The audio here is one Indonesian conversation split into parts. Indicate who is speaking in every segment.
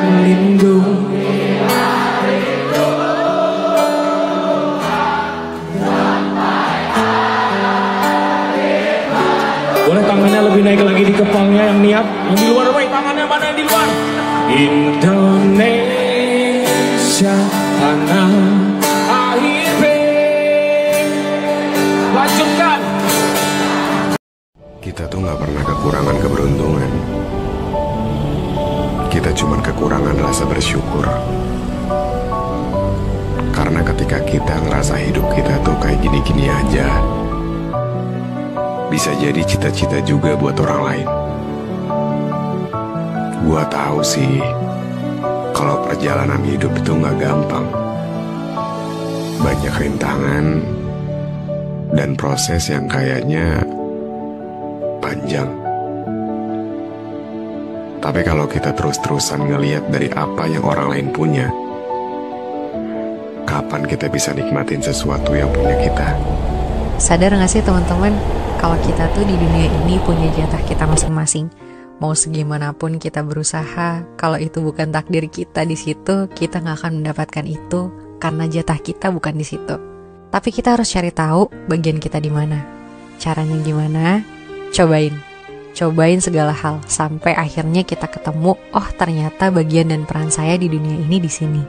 Speaker 1: pelindung. Boleh tangannya lebih naik lagi di kepalanya yang niat. Yang di luar, baik tangannya mana yang di luar? Indonesia tanah air bebas. Lanjutkan.
Speaker 2: Kita tuh nggak pernah kekurangan keberuntungan. Kita cuman kekurangan rasa bersyukur. Karena ketika kita ngerasa hidup kita tuh kayak gini-gini aja, bisa jadi cita-cita juga buat orang lain. Gua tahu sih, kalau perjalanan hidup itu nggak gampang. Banyak rintangan dan proses yang kayaknya panjang. Tapi kalau kita terus-terusan ngeliat dari apa yang orang lain punya, kapan kita bisa nikmatin sesuatu yang punya kita?
Speaker 3: Sadar gak sih teman-teman, kalau kita tuh di dunia ini punya jatah kita masing-masing. Mau segimanapun kita berusaha, kalau itu bukan takdir kita di situ, kita gak akan mendapatkan itu karena jatah kita bukan di situ. Tapi kita harus cari tahu bagian kita di mana. Caranya gimana? Cobain segala hal sampai akhirnya kita ketemu, oh ternyata bagian dan peran saya di dunia ini di sini.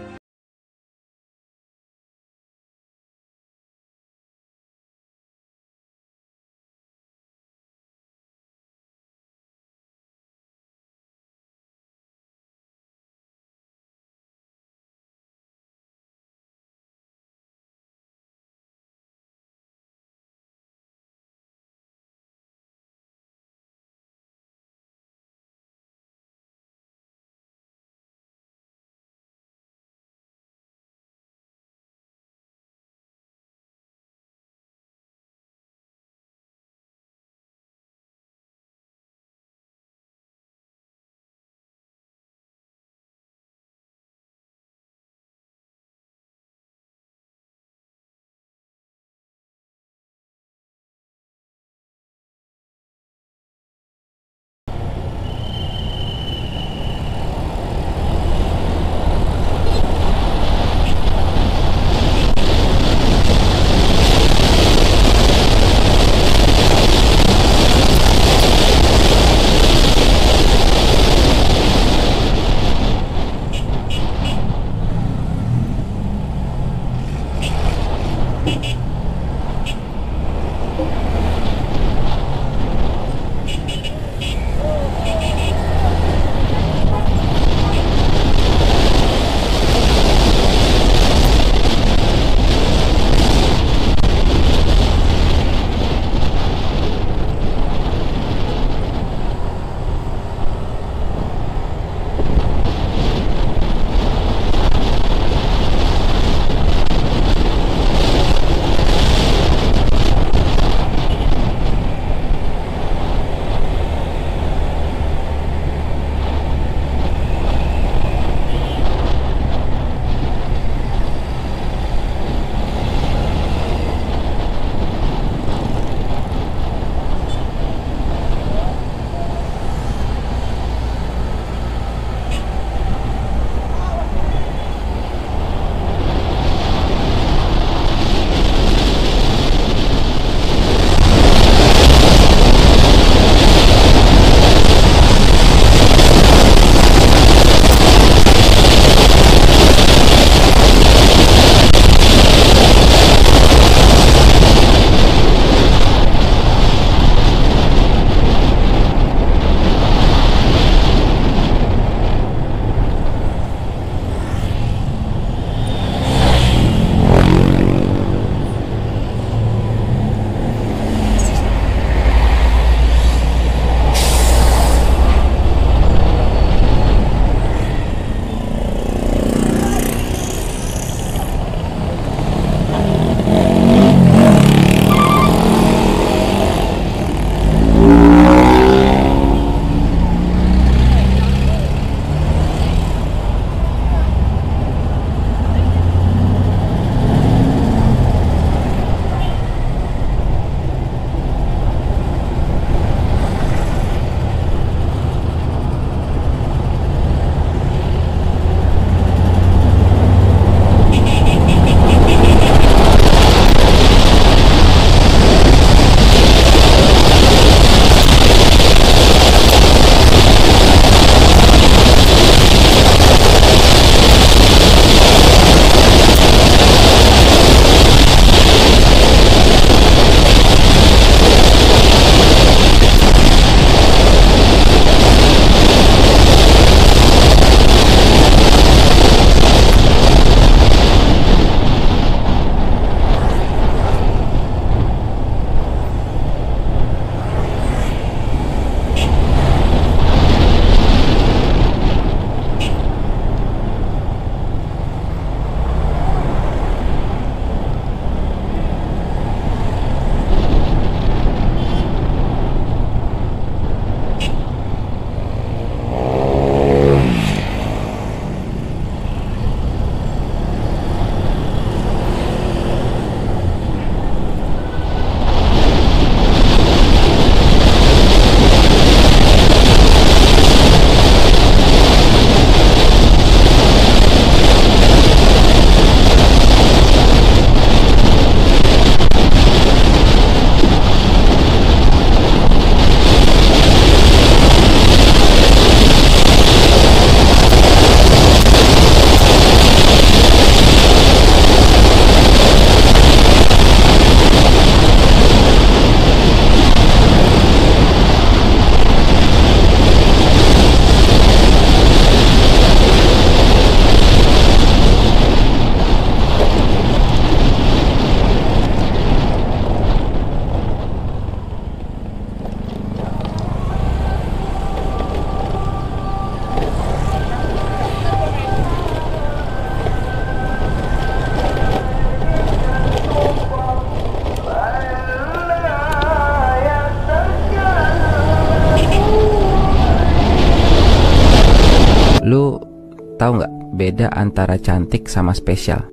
Speaker 4: tahu nggak beda antara cantik sama spesial?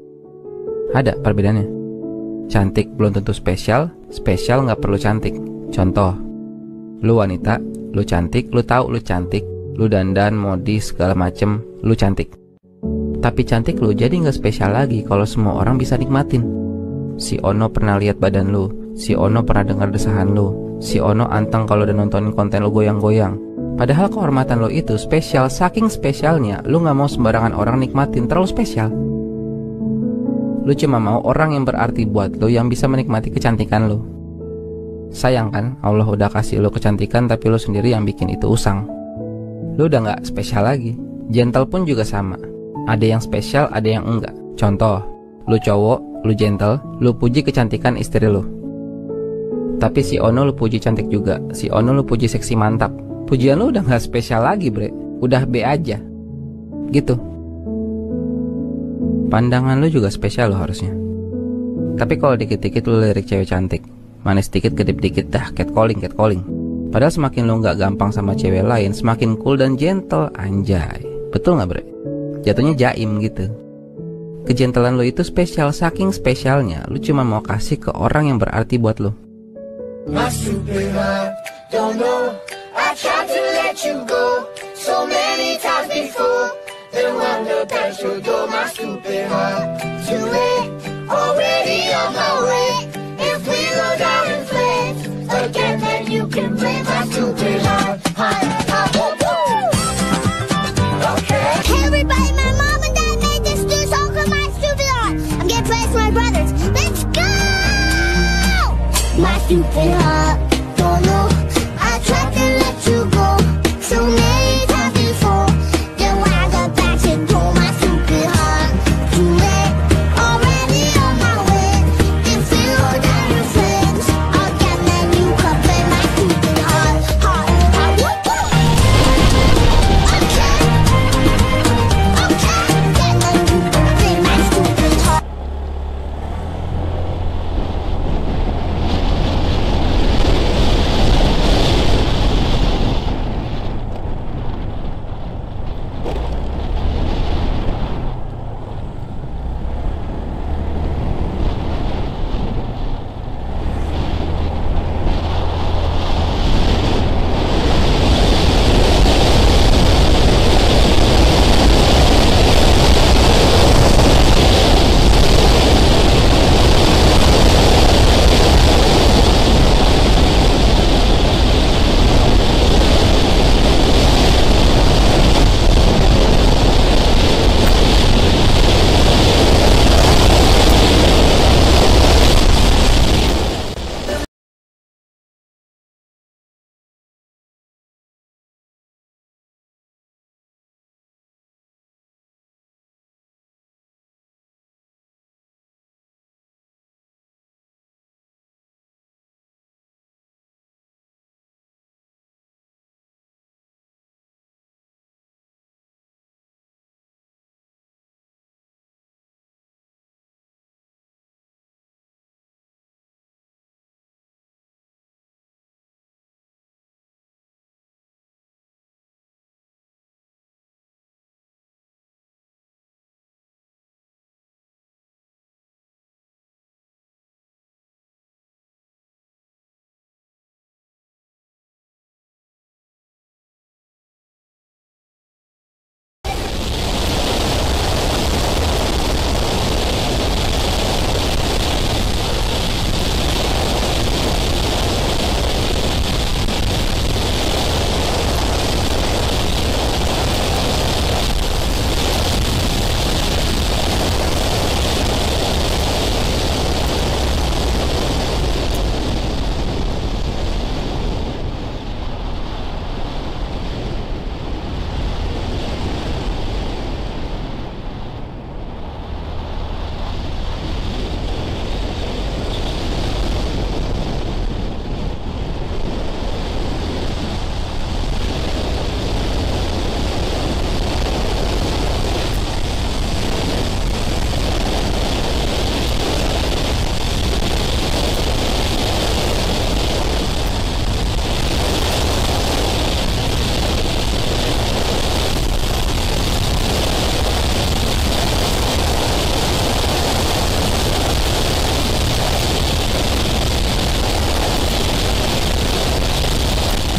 Speaker 4: Ada perbedaannya. Cantik belum tentu spesial, spesial nggak perlu cantik. Contoh, lu wanita, lu cantik, lu tahu lu cantik, lu dandan, modis, segala macem, lu cantik. Tapi cantik lu jadi nggak spesial lagi kalau semua orang bisa nikmatin. Si Ono pernah lihat badan lu, si Ono pernah dengar desahan lu, si Ono anteng kalau udah nontonin konten lu goyang-goyang. Padahal kehormatan lo itu spesial, saking spesialnya lu gak mau sembarangan orang nikmatin, terlalu spesial. Lu cuma mau orang yang berarti buat lo yang bisa menikmati kecantikan lo. Sayang kan, Allah udah kasih lo kecantikan tapi lo sendiri yang bikin itu usang. Lu udah gak spesial lagi. Gentle pun juga sama. Ada yang spesial, ada yang enggak. Contoh, lu cowok, lu gentle, lu puji kecantikan istri lo. Tapi si Ono lu puji cantik juga, si Ono lu puji seksi mantap. Pujian lu udah gak spesial lagi bre, udah B aja gitu. Pandangan lu juga spesial lo harusnya. Tapi kalau dikit-dikit lu lirik cewek cantik, manis dikit, kedip dikit, dah catcalling. Padahal semakin lu gak gampang sama cewek lain, semakin cool dan gentle, anjay. Betul gak bre? Jatuhnya jaim gitu. Kegentelan lu itu spesial, saking spesialnya lu cuma mau kasih ke orang yang berarti buat lu.
Speaker 5: My stupid heart, don't know. I tried to let you go so many times before. Then wonder past your door, my stupid heart. Too late, already on my way. If we go down in flames again, then you can blame my stupid heart. Okay.
Speaker 6: Hey everybody, my mom and dad made this new song for my stupid heart. I'm getting praise for my brothers. Let's go! My stupid heart, don't know. I tried to let you go so many times before. Then when I got back and told my stupid heart, too late, already on my way. If you go down your friends again, then you can blame my stupid heart.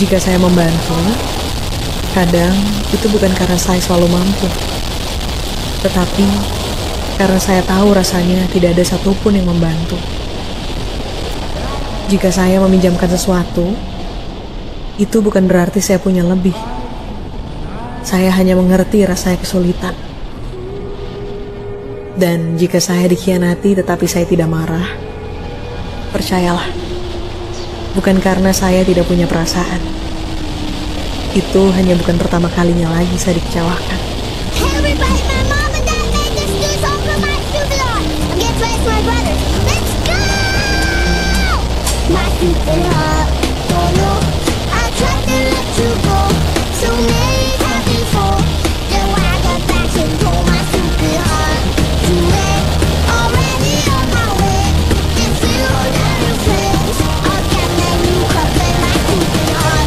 Speaker 7: Jika saya membantu, kadang itu bukan karena saya selalu mampu, tetapi karena saya tahu rasanya tidak ada satupun yang membantu. Jika saya meminjamkan sesuatu, itu bukan berarti saya punya lebih. Saya hanya mengerti rasanya kesulitan. Dan jika saya dikhianati tetapi saya tidak marah, percayalah, bukan karena saya tidak punya perasaan. Itu hanya bukan pertama kalinya lagi saya dikecewakan.
Speaker 6: Hey everybody, my mom and dad made this new song for my stupid heart. I'm getting ready for my brothers. Let's go! My stupid heart, don't know. I tried to let you go so many times before. Then when I got back and told my stupid heart, too late, already on my way. If you don't have your friends, I'll get that new cup in my stupid heart.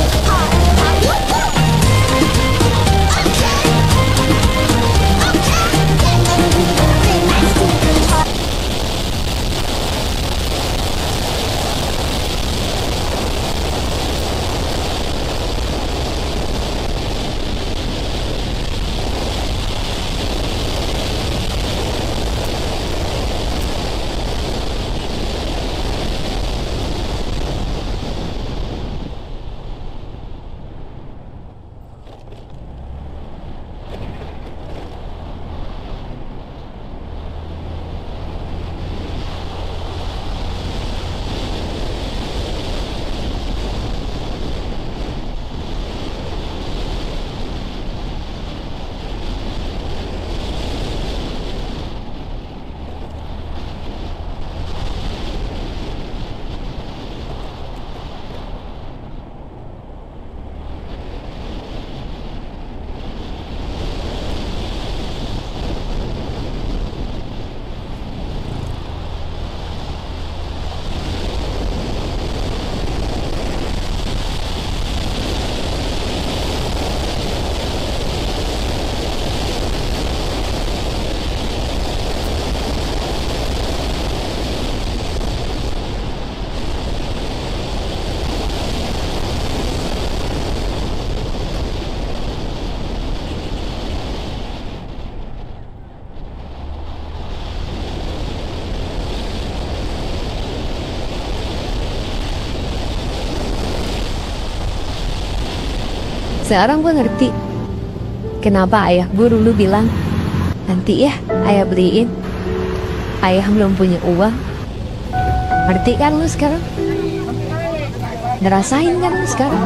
Speaker 8: Sekarang gue ngerti kenapa ayah gue dulu bilang, nanti ya ayah beliin. Ayah belum punya uang. Ngerti kan lu sekarang? Ngerasain kan lu sekarang?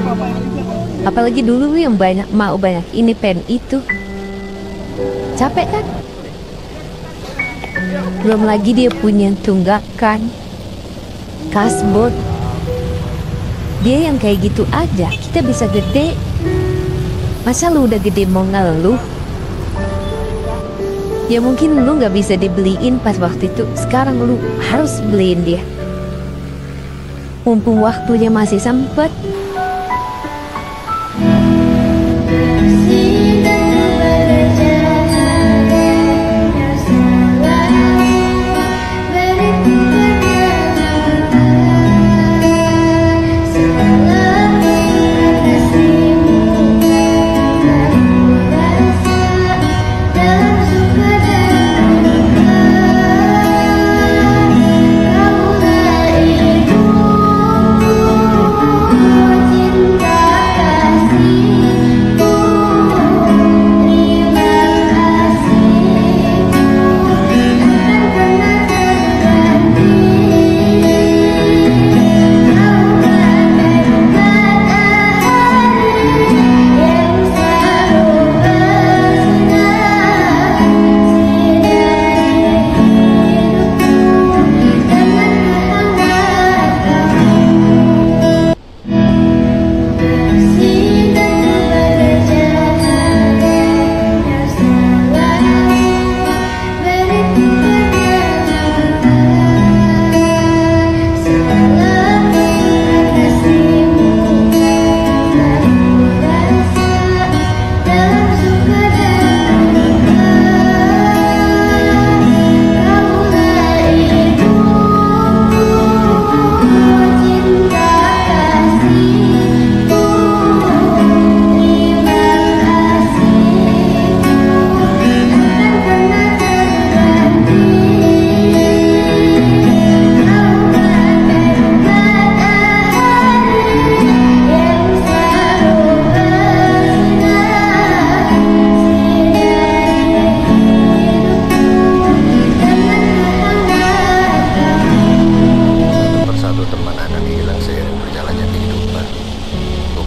Speaker 8: Apalagi dulu lu yang mau banyak ini pen itu. Capek kan? Belum lagi dia punya tunggakan, kasbon. Dia yang kayak gitu aja kita bisa gede. Masa lu udah gede mau ngeluh? Ya mungkin lu gak bisa dibeliin pas waktu itu. Sekarang lu harus beliin dia. Mumpung waktunya masih sempet.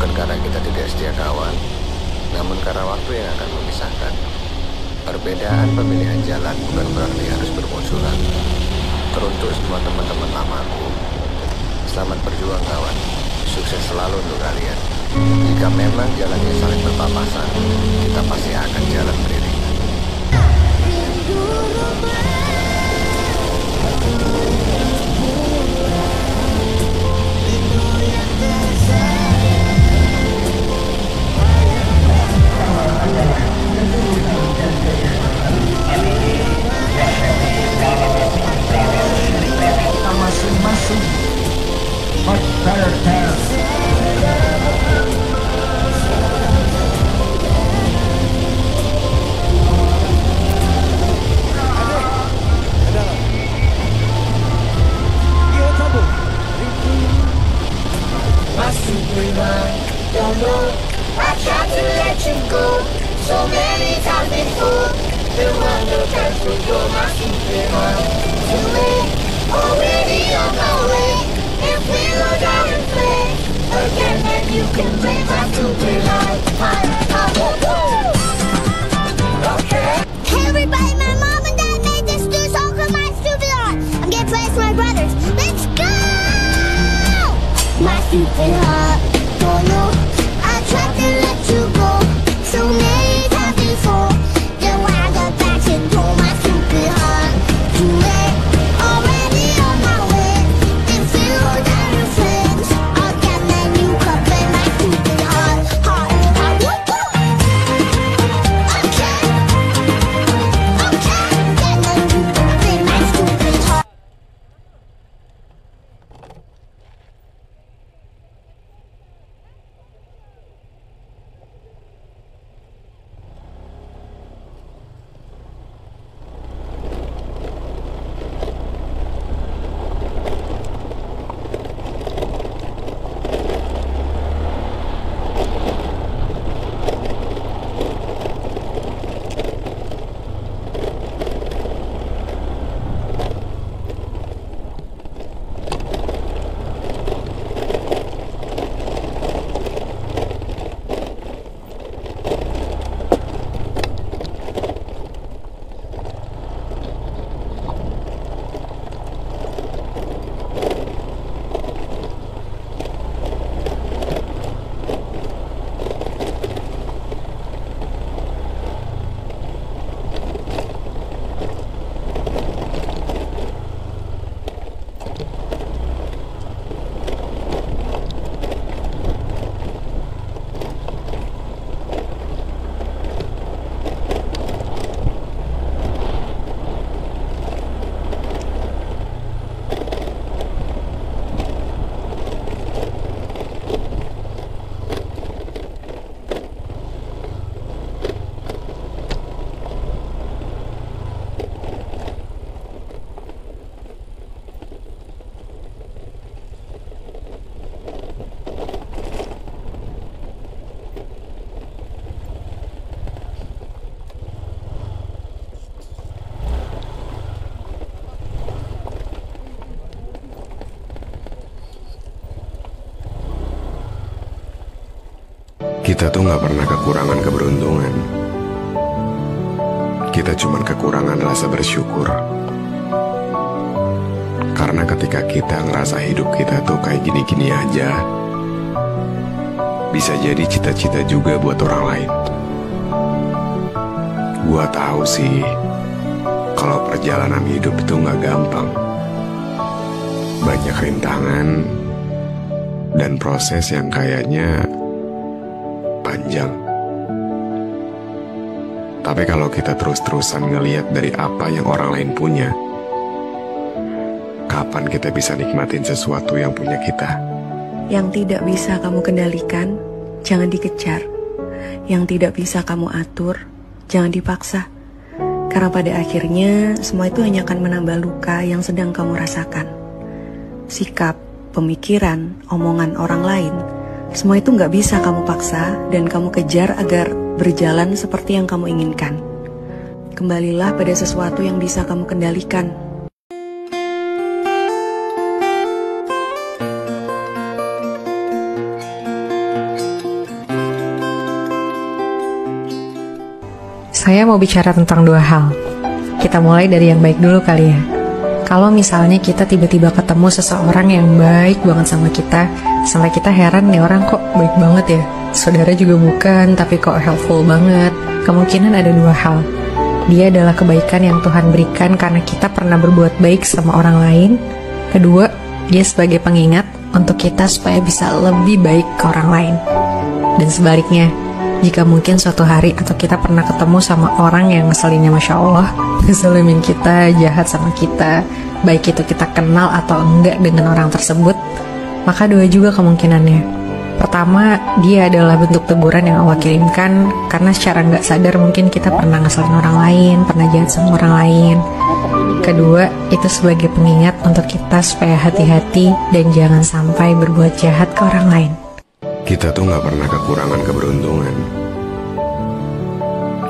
Speaker 9: Bukan karena kita tidak setia kawan, namun karena waktu yang akan memisahkan. Perbedaan pemilihan jalan bukan berarti harus bermusuhan. Teruntuk semua teman-teman lamaku, selamat berjuang kawan. Sukses selalu untuk kalian. Jika memang jalannya saling berpapasan, kita pasti akan jalan beriringan.
Speaker 5: Masing-masing much better parents.
Speaker 6: My superman, don't know. I tried to let you go so many times before. The wonder that you're my superman. Too late, already on my way. If we go down in flames again, then you can break my superman. Okay. Hey everybody, my mom and dad made this new song for my stupid heart. I'm getting praise for my brothers. Let's go! My stupid heart, don't know. I tried to let you go so many times before. Then when I got back and told my stupid heart, too late, already on my way. If you go down in flames again, then you can break my stupid heart. Okay, then you can break my stupid heart.
Speaker 2: Kita tuh gak pernah kekurangan keberuntungan. Kita cuman kekurangan rasa bersyukur. Karena ketika kita ngerasa hidup kita tuh kayak gini-gini aja, bisa jadi cita-cita juga buat orang lain. Gua tahu sih, kalau perjalanan hidup itu gak gampang. Banyak rintangan dan proses yang kayaknya panjang. Tapi kalau kita terus-terusan ngelihat dari apa yang orang lain punya, kapan kita bisa nikmatin sesuatu yang punya kita?
Speaker 7: Yang tidak bisa kamu kendalikan, jangan dikejar. Yang tidak bisa kamu atur, jangan dipaksa. Karena pada akhirnya, semua itu hanya akan menambah luka yang sedang kamu rasakan. Sikap, pemikiran, omongan orang lain, semua itu nggak bisa kamu paksa dan kamu kejar agar berjalan seperti yang kamu inginkan. Kembalilah pada sesuatu yang bisa kamu kendalikan.
Speaker 3: Saya mau bicara tentang dua hal. Kita mulai dari yang baik dulu kali ya. Kalau misalnya kita tiba-tiba ketemu seseorang yang baik banget sama kita, sampai kita heran nih orang kok baik banget ya. Saudara juga bukan, tapi kok helpful banget. Kemungkinan ada dua hal. Dia adalah kebaikan yang Tuhan berikan karena kita pernah berbuat baik sama orang lain. Kedua, dia sebagai pengingat untuk kita supaya bisa lebih baik ke orang lain. Dan sebaliknya, jika mungkin suatu hari atau kita pernah ketemu sama orang yang ngeselinnya Masya Allah, ngeselimin kita, jahat sama kita, baik itu kita kenal atau enggak dengan orang tersebut, maka dua juga kemungkinannya. Pertama, dia adalah bentuk teguran yang Allah kirimkan karena secara nggak sadar mungkin kita pernah ngeselin orang lain, pernah jahat sama orang lain. Kedua, itu sebagai pengingat untuk kita supaya hati-hati dan jangan sampai berbuat jahat ke orang lain.
Speaker 2: Kita tuh gak pernah kekurangan keberuntungan.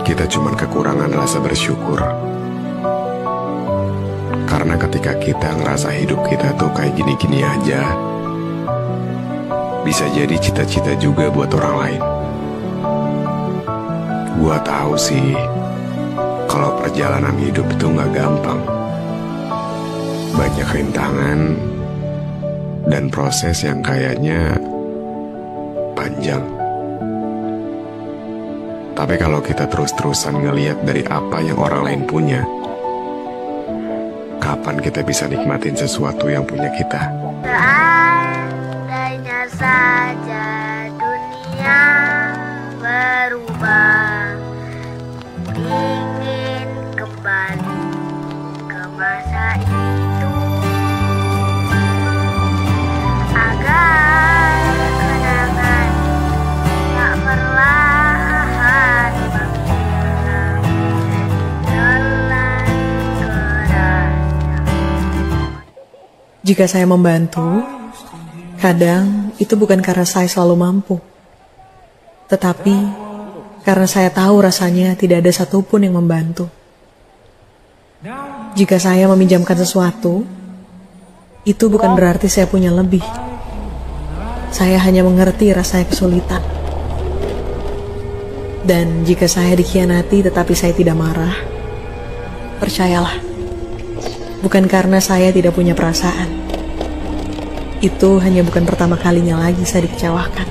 Speaker 2: Kita cuman kekurangan rasa bersyukur. Karena ketika kita ngerasa hidup kita tuh kayak gini-gini aja, bisa jadi cita-cita juga buat orang lain. Gua tahu sih, kalau perjalanan hidup itu gak gampang. Banyak rintangan dan proses yang kayaknya panjang. Tapi kalau kita terus-terusan ngelihat dari apa yang orang lain punya, kapan kita bisa nikmatin sesuatu yang punya kita?
Speaker 6: Seandainya saja dunia berubah, ingin kembali ke masa itu agar kenangan tak perlahan menghilang telan kerasnya.
Speaker 7: Jika saya membantu, kadang itu bukan karena saya selalu mampu, tetapi karena saya tahu rasanya tidak ada satupun yang membantu. Jika saya meminjamkan sesuatu, itu bukan berarti saya punya lebih. Saya hanya mengerti rasanya kesulitan. Dan jika saya dikhianati tetapi saya tidak marah, percayalah, bukan karena saya tidak punya perasaan. Itu hanya bukan pertama kalinya lagi saya dikecewakan.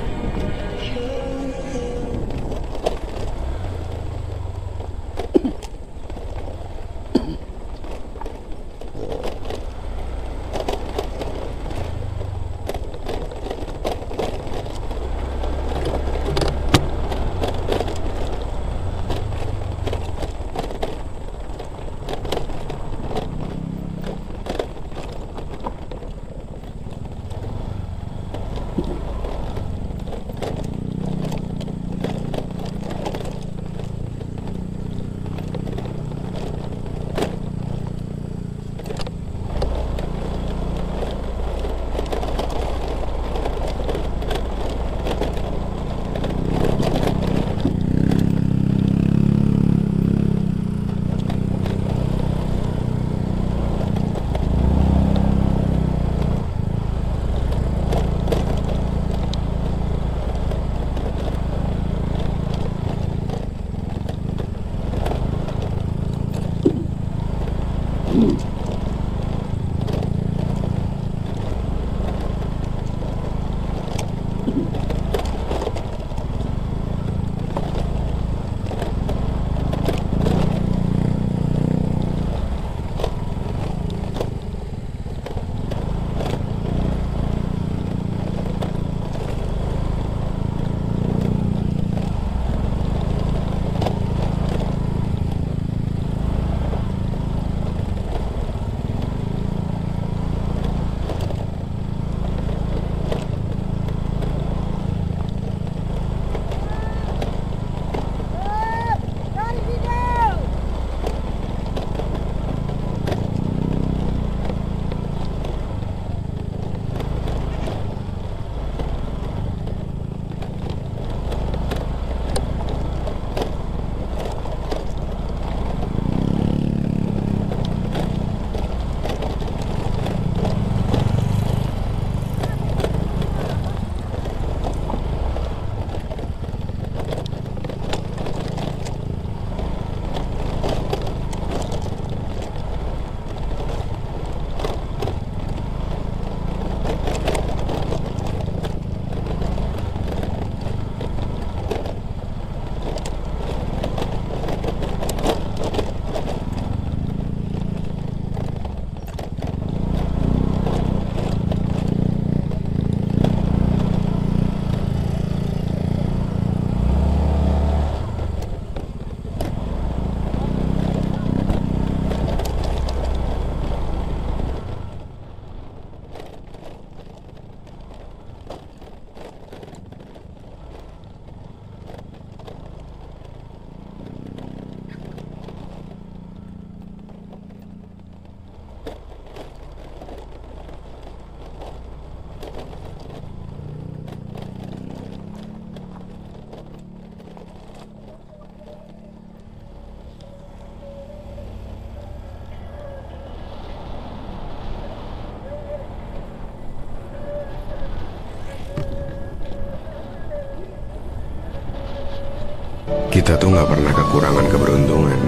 Speaker 2: Kita tuh nggak pernah kekurangan keberuntungan.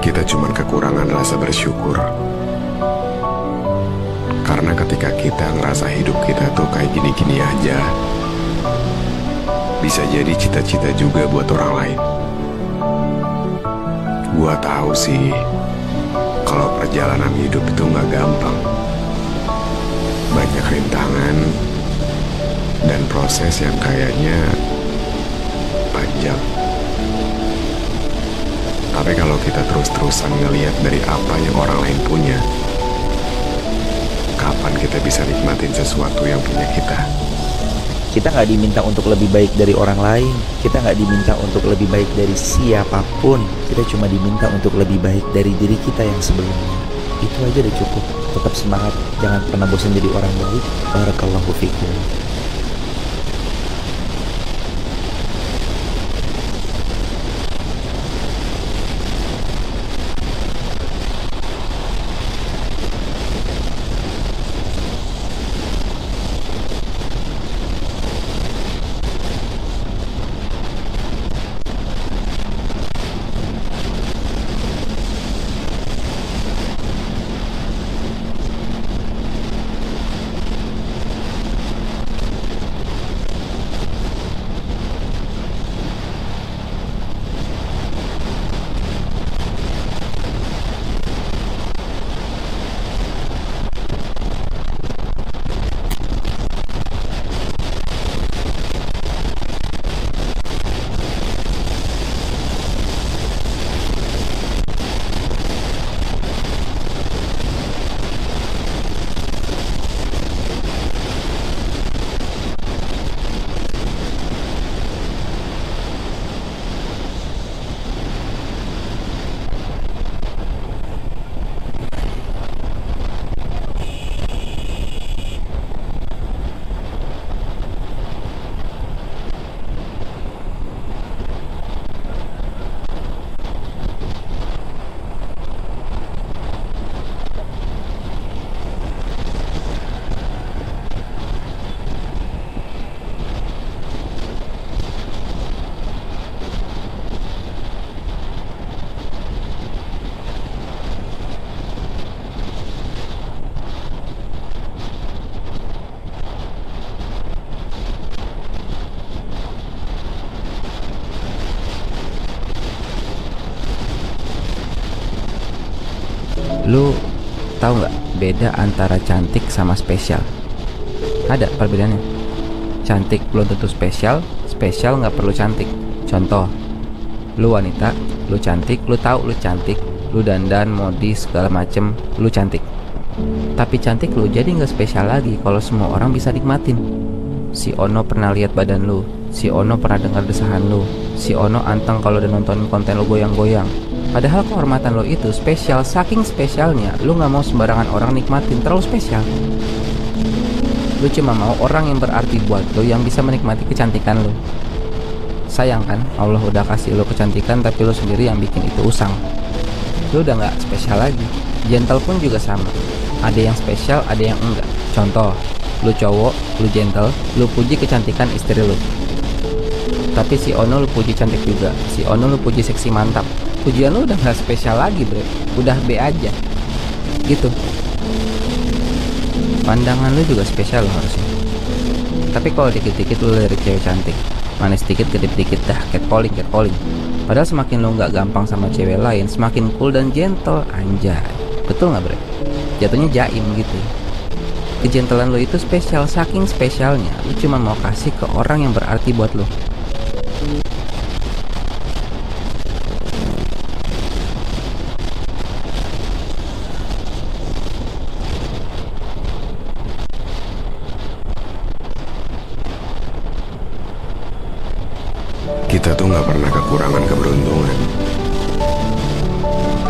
Speaker 2: Kita cuman kekurangan rasa bersyukur. Karena ketika kita ngerasa hidup kita tuh kayak gini-gini aja, bisa jadi cita-cita juga buat orang lain. Gua tahu sih, kalau perjalanan hidup itu nggak gampang. Banyak rintangan dan proses yang kayaknya panjang. Tapi kalau kita terus-terusan ngelihat dari apa yang orang lain punya, kapan kita bisa nikmatin sesuatu yang punya kita?
Speaker 10: Kita nggak diminta untuk lebih baik dari orang lain. Kita nggak diminta untuk lebih baik dari siapapun. Kita cuma diminta untuk lebih baik dari diri kita yang sebelumnya. Itu aja udah cukup. Tetap semangat, jangan pernah bosan jadi orang baik. Barakallahu fikum.
Speaker 4: Lu tahu nggak beda antara cantik sama spesial? Ada perbedaannya. Cantik belum tentu spesial, spesial nggak perlu cantik. Contoh, lu wanita, lu cantik, lu tahu lu cantik, lu dandan, modis segala macem, lu cantik. Tapi cantik lu jadi nggak spesial lagi kalau semua orang bisa nikmatin. Si Ono pernah lihat badan lu, si Ono pernah dengar desahan lu, si Ono anteng kalau udah nonton konten lu goyang-goyang. Padahal kehormatan lo itu spesial, saking spesialnya lu gak mau sembarangan orang nikmatin, terlalu spesial. Lu cuma mau orang yang berarti buat lo yang bisa menikmati kecantikan lo. Sayang kan, Allah udah kasih lo kecantikan tapi lo sendiri yang bikin itu usang. Lu udah gak spesial lagi. Gentle pun juga sama, ada yang spesial, ada yang enggak. Contoh, lu cowok, lu gentle, lu puji kecantikan istri lu. Tapi si Ono lu puji cantik juga, si Ono lu puji seksi mantap. Pujian lu udah gak spesial lagi bre, udah B aja gitu. Pandangan lu juga spesial lo harusnya. Tapi kalau dikit-dikit lu lirik cewek cantik, manis dikit, kedip dikit, dah catcalling. Padahal semakin lu gak gampang sama cewek lain, semakin cool dan gentle. Anjay, betul gak bre? Jatuhnya jaim gitu. Kegentalan lu itu spesial, saking spesialnya lu cuma mau kasih ke orang yang berarti buat lu.
Speaker 2: Kita tuh nggak pernah kekurangan keberuntungan.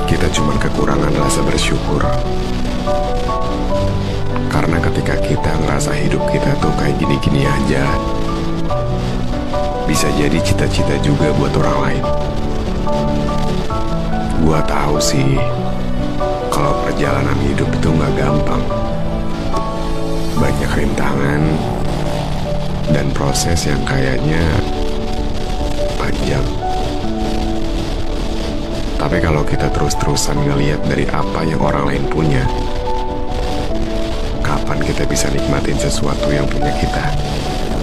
Speaker 2: Kita cuman kekurangan rasa bersyukur. Karena ketika kita ngerasa hidup kita tuh kayak gini-gini aja, bisa jadi cita-cita juga buat orang lain. Gua tahu sih, kalau perjalanan hidup itu nggak gampang. Banyak rintangan dan proses yang kayaknya panjang. Tapi kalau kita terus-terusan ngelihat dari apa yang orang lain punya, kapan kita bisa nikmatin sesuatu yang punya kita?